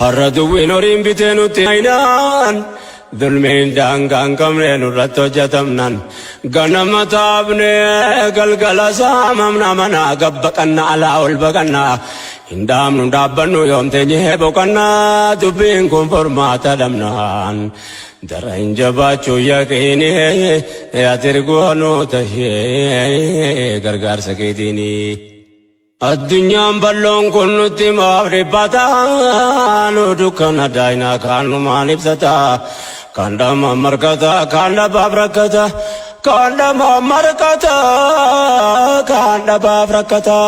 Harraduwin orin bitenutti aynaan dulmiin daangaan qabne nurratti hojjetamnan ganama taabne galgala saamamna mana gabbaqanna alaa ol baqanna hindaamnu dhaabbannu yoomteenye boqanna dubbiin kun formaata dhabnaan dara hin jabaachuu yaqiini atirgoonu tahee gargaarsa keetiini. Addunyaan balloon kun nutti maaf dhiphataa nu dukkana daayinaa kaanumaan ibsata kan dhama markata kan dhabaaf rakkata kan dhama markata kan dhabaaf rakkata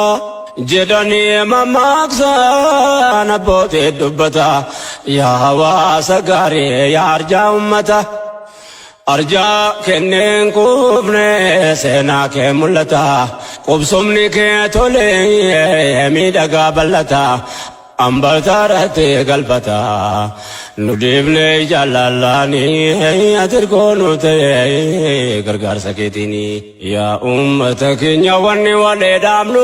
jedhanii mammaaksan abbootii dubbata yaa hawaasa gaarii yaa arjaa ummata. Arjaa kenneen qubne seenaa kee mul'ata qubsumni kee tolee miidhagaa bal'ata ambaltaarratti galfata nu dhiifne jaallallaanii atirgoonu ta'e gargaarsa keetiini. Yaa ummata keenya wanni walee dhaabnu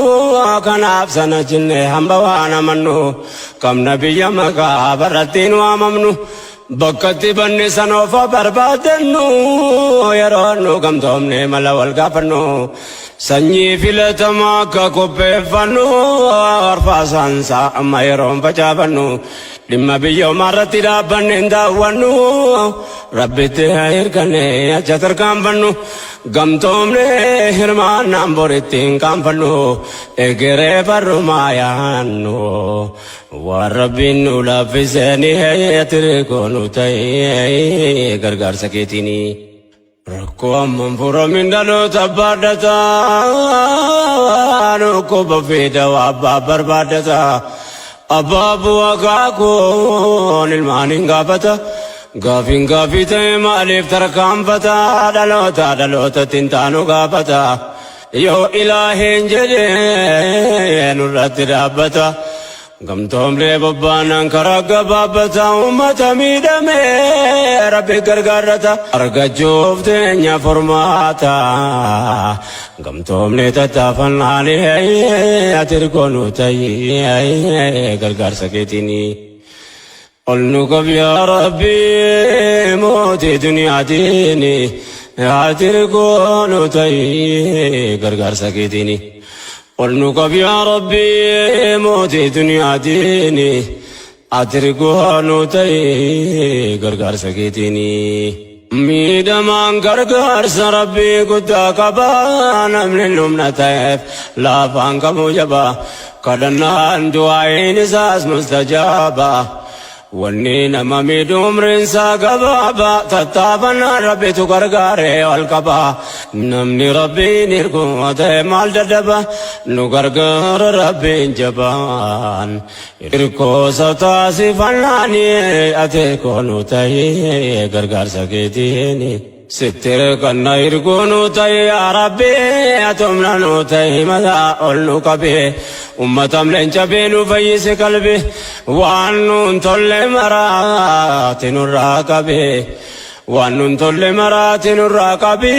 kanaaf sana jenne hamba waan amannu qabna biyya maqaa barattiin waamamnu. Bakkatti banne sanoofa barbaadannu yeroo nu gamtoomne mala wal gaafannu sanyii filatamaa akka qopheeffannu arfaasaansaa amma yeroon facaafannu dhimma biyyoomaa irratti dhaabbanne hin daawwannu rabbitti hirkanne acha tarkaanfannu gamtoomne hirmaannaan boritti hin qaanfannu egeree barrumaa yaannu waan rabbiin nu laaffiseni atirgoonu ta'e gargaarsa keetiini. Rakkoo amman furamin dhaloota baadhataa dhukkuba fi dawaa abbaa barbaadata abbaa bu'aa kaakoon ilmaan hin gaafata gaafiin gaafii ta'e maaliif tarkaanfata dhalootatti hin taanu gaafata yoo ilaaheen jedhee nurratti dhaabbata. Gamtoomlee bobbaanan karaa gabaabbata uummata miidhamee rabbi gargaarrata argachuuf teenya formaata gamtoomlee tattaafannaanii atirgoonu ta'e gargaarsa keetiini. Ol nu qabi yaa rabbi mootii duniyaatiini atirgoonu ta'e gargaarsa keetiini. Ol nu qabi yaa rabbi mootii duniyaatiini atirgoonu ta'e gargaarsa keetiini. Miidhamaan gargaarsa rabbi guddaa qaba namni humna ta'eef laafaan kamuu jaba kadhannaan du'aayin isaas mustajaaba. Wanni nama miidhu umriinsaa gabaaba tattaafannaan rabbitu gargaaree ol qaba namni rabbiin hirkuu ta'e maal dadhaba nu gargaara rabbiin jabaan hirkoosa taasifannaanii atirgoonu ta'e gargaarsa keetiini. Sittire kanna hirgoonu ta'e yaa rabbi atumna nu ta'e mataa ol nu qabe ummatam leenca beenu fayyise qalbe waan nun tolle maraati nurraa qabe waan nun tolle maraati nurraa qabe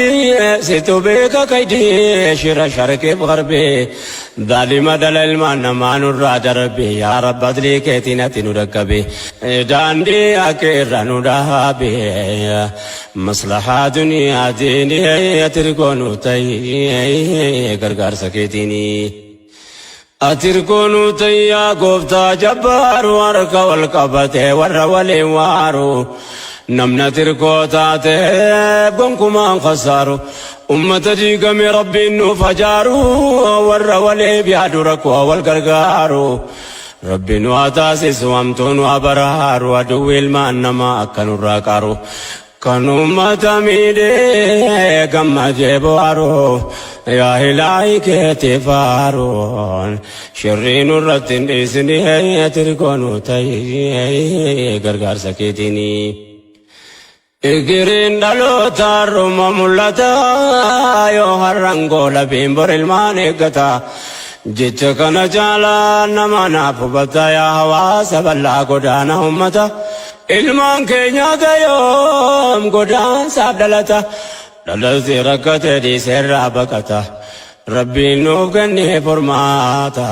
situ beeka kaydee shira sharqee qarbe daalima dhala ilmaan namaa nurraa darbe yaa rabbi adlii keetiin ati nu dhaqqabe daandii akeerra nu dhaabe maslahaa duniyaa diini atirgoonu ta'e gargaarsa keetiini. Atirgoonu ta'e yaa gooftaa jabbaaru harka wal qabate warra waliin waaru namni atirgoo taate gonkumaan khasaaru ummata diigame rabbiin nuuf ajaaru warra waliif yaadu rakkoo wal gargaaru rabbiin waa taasisu hamtuun waa baraaru aduwwi ilmaan namaa akka nurraa qaaru. Kan ummata miidhee gammadee bohaaru yaa ilaahi keetii faaruun shirrii nurratti hin dhiisini atirgoonu ta'e gargaarsa keetiini. Igiriin dhaloota har'uma mul'ata yoo har'aan goolabiin bor ilmaan eeggata jecha kana caalaa nama naaf hubata yaa hawaasa bal'aa godaana ummata. Ilmaan keenya tayoom godaansaaf dhalata dhalate rakkate dhiiseerraa baqata rabbi nuuf kenne furmaata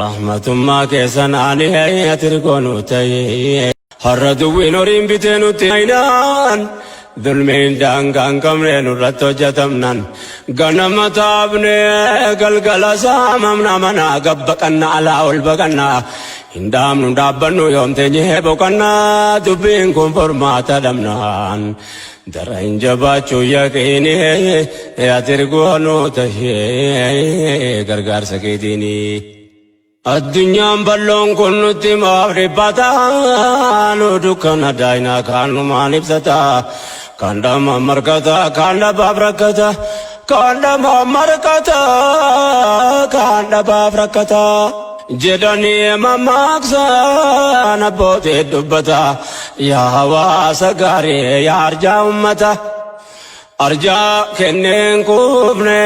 rahmatummaa keessan ani atirkoonu ta'e har'a duwwiin horiin bitee nutti aynaan dulmiin daangaan qabne nurratti hojjetamnan ganama taabne galgala saamamna mana gabbaqanna alaa ol baqanna hin dhaabnu dhaabbannu yoom teenyee boqanna dubbiin kun furmaata dhabnaan dara hin jabaachuu yaqiini atirkoonu ta'e gargaarsa keetiini. Addunyaan balloon kun nutti maaf dhibbata nu dukkana daayinaa kaanumaan ibsata kan dhama markata kan dhabaaf rakkata kan dhama markata kan dhabaaf rakkata jedhanii mammaaksan abbootii dubbata yaa hawaasa gaarii yaa arjaa ummata arjaa kenneen qubne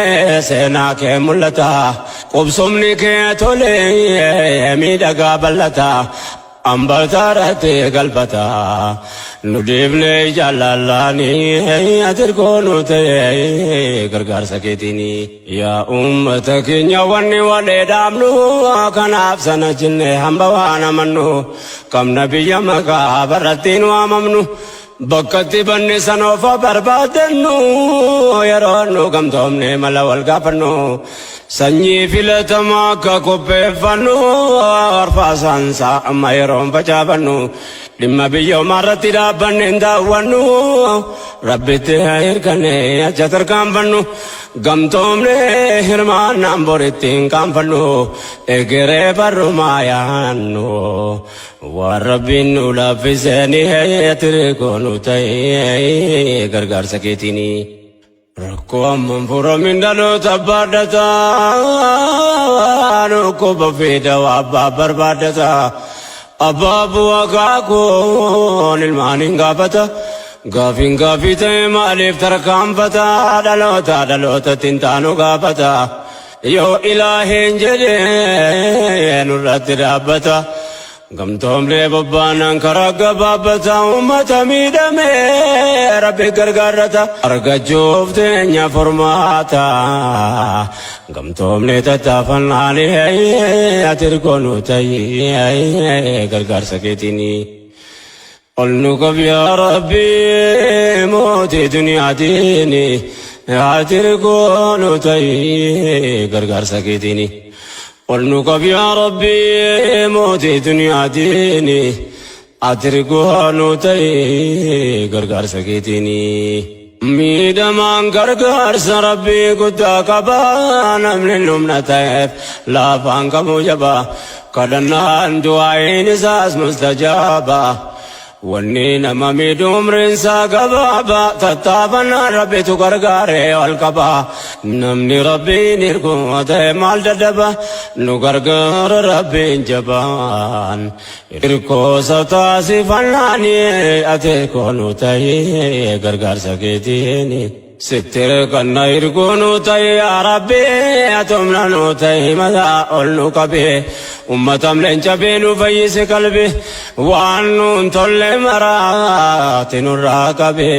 seenaa kee mul'ata qubsumni kee tole miidhagaa bal'ata ambaltaarratti galfata nu dhiifne jaallallaanii atirkoonu ta'e gargaarsa keetiini yaa ummata keenya wanni walee dhaabnu kanaaf sana jenne hamba waan amannu qabna biyya maqaa barrattiin waamamnu bakkatti banne sanoofa barbaadannu yeroo nu gamtoomne mala wal gaafannu sanyii filatamaa akka qopheeffannu arfaasaansaa amma yeroon facaafannu dhimma biyyoomaa irratti dhaabbanne hin daawwannu rabbitti hirkanne acha tarkaanfannu gamtoomne hirmaannaan boritti hin qaanfannu egeree barrumaa yaannu waan rabbiin nu laaffiseni atirkoonu ta'e gargaarsa keetiini. Rakkoo amman furamin dhaloota baadhata dhukkuba fiida abbaa barbaadata abbaa bu'aa kaakoon ilmaan hin gaafata gaafiin gaafii ta'e maaliif tarkaanfata dhaloota tintaanu gaafata yoo ilaaheen jedhee nurratti dhaabbata gamtoomlee bobbaanan karaa gabaabbata ummata miidhame rabbi gargaarrata argachuuf teenya furmaata gamtoomlee tattaafannaani atirkoonu ta'e gargaarsa keetiini ol nu qabi yaa rabbi mootii duniyaatiini atirkoonu ta'e gargaarsa keetiini ol nu qabi yaa rabbi mootii duniyaatiini atirkoonu ta'e gargaarsa keetiini miidhamaan gargaarsa rabbii guddaa qaba namni humna ta'eef laafaan kamuu jaba kadhannaan du'aayin isaas mustajaaba wanni nama miidhu umriinsaa gabaaba tattaafannaan rabbitu gargaaree ol qaba namni rabbiin hirku ta'e maal dadhaba nu gargaara rabbiin jabaan hirkoosa taasifannaani atirkoonu ta'e gargaarsa keetiini sittir kanna hirkoonu ta'e yaa rabbi atumna nu ta'e mataa ol nu qabe ummatam leenca beenu fayyise qalbe waan nun tolle maraati nurraa qabe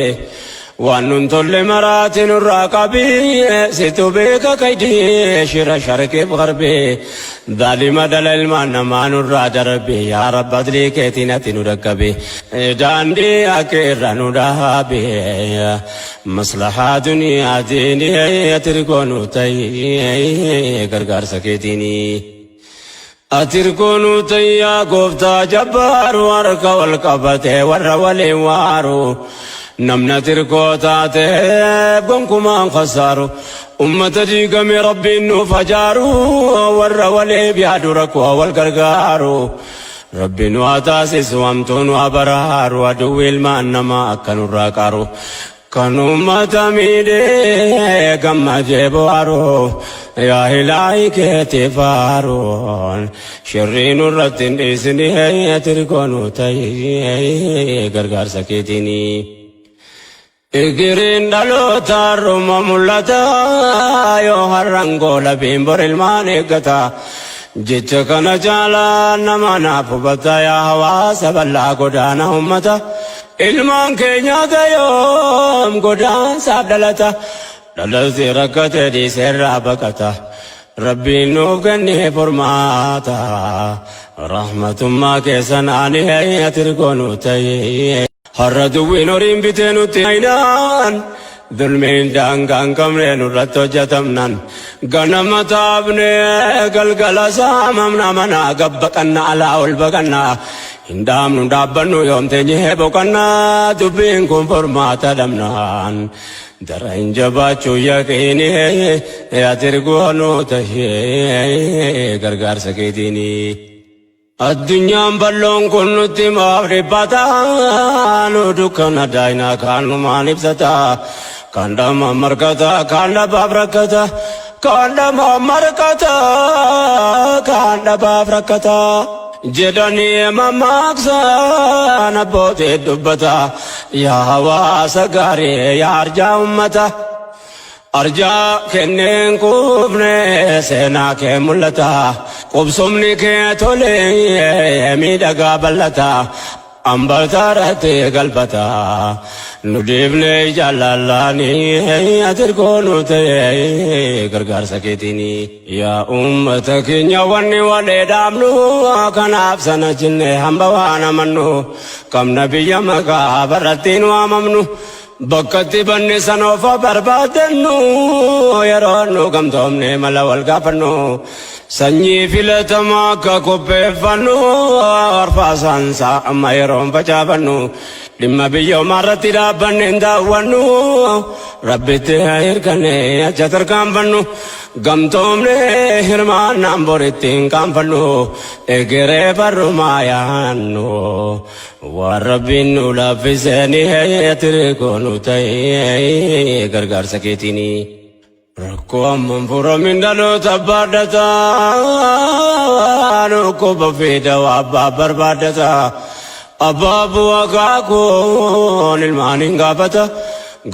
waan nun tolle maraati nurraa qabe situ beeka kaydee shira sharkeef qarbe daalima dhala ilmaan namaa nurraa darbe yaa rabbi adlii keetiin ati nu dhaqqabe daandii akeerra nu dhaabe maslahaa duniyaatiin atirkoonu ta'e gargaarsa keetiini atirkoonu ta'e gooftaa jabbaaru harka wal qabate warra waliin waaru namna tirkoo taate gonkumaan khasaaru ummata diigame rabbiin nuuf hajaaru warra waliif yaadu rakkoo wal gargaaru rabbiin waa taasisu hamtuun waa baraaru aduwwi ilmaan namaa akka nurraa qaaru kan ummata miidhee gammadee bohaaru yaa ilaahi keetii faaruun shirrii nurratti hin dhiisini atirkoonu ta'e gargaarsa keetiini igiriin dhaloota har'uma mul'ata yoo har'an goola biimbor ilmaan eeggata jecha kana caalaa nama naaf hubata yaa hawaasa bal'aa godaana ummata ilmaan keenya tayoom godaansaaf dhalata dhalalti rakkate dhiiseerraa baqata rabbiin nuuf kennee furmaata rahmatummaa keessan ani atirgoonu ta'e har'a duwwiin horiin bitee nutti aynaan dulmiin daangaan qabnee nurratti hojjetamnan ganama taabnee galgala saamamna manaa gabbaqanna alaa ol baqanna hin dhaabnu dhaabbannu yoomteenyee boqannaa dubbiin kun furmaata dhabnaan dara hin jabaachuu yaqiinii atirgoonu ta'e gargaarsa keetiini. Addunyaan balloon kun nutti maaf dhiphataa nu dukkana daayinaa kaanumaan ibsata kan dhama markata kan dhabaaf rakkata kan dhama markata kan dhabaaf rakkata jedhanii mammaaksan abbootii dubbata yaa hawaasa gaarii yaa arjaa ummata arjaa kenneen qubne seenaa kee mul'ata qubsumni kee tole miidhagaa bal'ata ambaltaarratti galfata nu dhiifne jaallallaanii atirgoonu ta'e gargaarsa keetiini. Yaa ummata keenya wanni walee dhaabnu kanaaf sana jenne hamba waan amannu qabna biyya maqaa barrattiin waamamnu bakkatti banne sanoofa barbaadannu yeroo nu gamtoomne mala wal gaafannu sanyii filatamaa akka qopheeffannu arfaasaansaa amma yeroon facaafannu dhimma biyyoomaarratti dhaabbanne hin daawwannu rabbitti hirkanne acha tarkaanfannu gamtoomne hirmaannaan boritti hin qaanfannu egeree barrumaa yaannu waan rabbiin nu laaffiseenii atirgoonu ta'e gargaarsa keetiini. Rakkoo amman furamin dhaloota baadhataa dhukkuba fi dawaa abbaa barbaadata abbaa bu'aa kaakuun ilmaan hin gaafata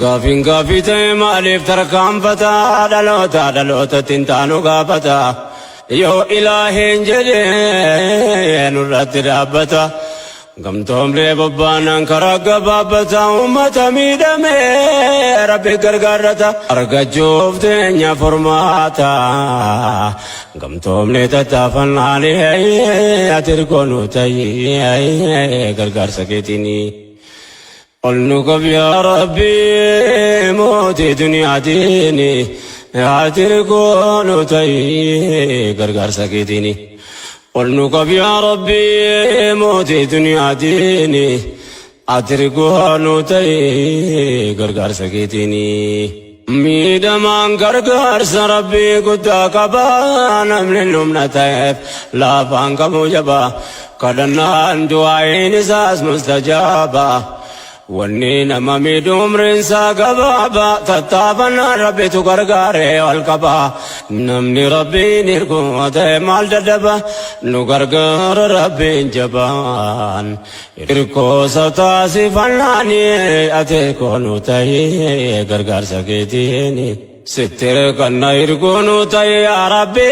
gaafiin gaafii ta'e maaliif tarkaanfata dhalootatti hin taanu gaafata yoo ilaahiin jedhee nurratti dhaabbata gamtoomlee bobbaanan karaa gabaabbata ummata miidhamee rabbi gargaarrata argachuuf teenya furmaata gamtoomlee tattaafannaanii atirgoonu ta'e gargaarsa keetiini. ol nu qab yaa rabbi mootii duniyaatiin atirgoonu ta'e gargaarsa keetiini. ol nu qab yaa rabbi mootii duniyaatiin atirgoonu ta'e gargaarsa keetiini. miidhamaan gargaarsa rabbii guddaa qaba namni humna ta'eef laafaan kamuu jaba kadhannaan du'aayin isaas mustajaaba wanni nama miidhu umriinsaa gabaaba tattaafannaan rabbitu gargaaree ol qaba namni rabbiin hirku ta'e maal dadhaba nu gargaara rabbiin jabaan hirkoosa taasifannaanii atirgoonu ta'e gargaarsa keetiini. sittir kanna hirgoonu ta'e yaa rabbi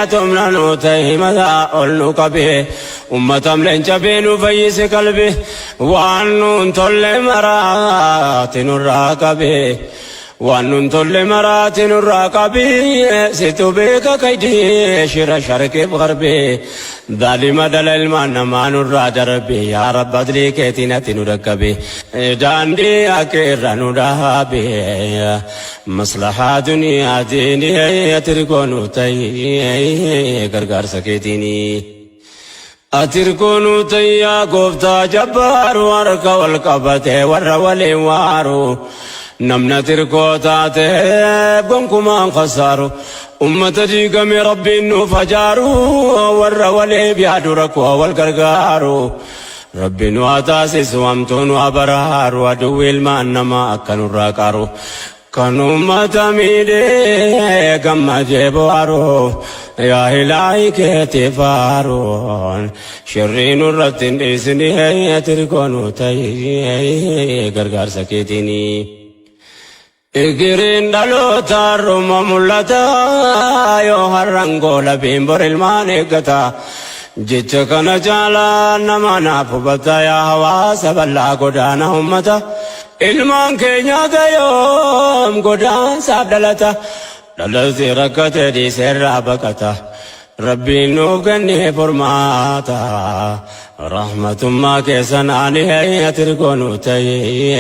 atomna nu ta'e mataa ol nu qabe ummatam leenca beenu fayyise qalbe waan nun tolle maraati nurraa qabe waan nun tolle maraati nurraa qabe situ beeka kaydee shira sharkeef garbe daalima dhala ilmaan namaa nurraa darbe yaa rabbi adlii keetiin ati nu dhaqqabe daandii akeerra nu dhaabe maslahaa duniyaatiin atirgoonu ta'e gargaarsa keetiini. atirgoonu ta'e yaa gooftaa jabbaaru harka wal qabate warra waliin waaru namna tirgoo taate gonkumaan khasaaru ummata diigame rabbiin nuuf hajaaru warra waliif yaadu rakkoo wal gargaaru rabbiin waa taasisu hamtuun waa baraaru aduwwi ilmaan namaa akka nurraa qaaru kan ummata miidhee gammadee bohaaru yaa ilaahi keetii faaruun shirrii nurratti hin dhiisini atirgoonu ta'e gargaarsa keetiini. Igiriin dhaloota ruma mul'ata yoo har'aan goola bimbor ilmaan eeggata jecha kana caalaa nama naaf hubata yaa hawaasa bal'aa godaana ummata ilmaan keenyaata yoom godaansaaf dhalata dhalati rakkate dhiiseerraa baqata rabbiin nuuf kennee furmaata rahmatummaa keessan ani tirgoonu ta'e.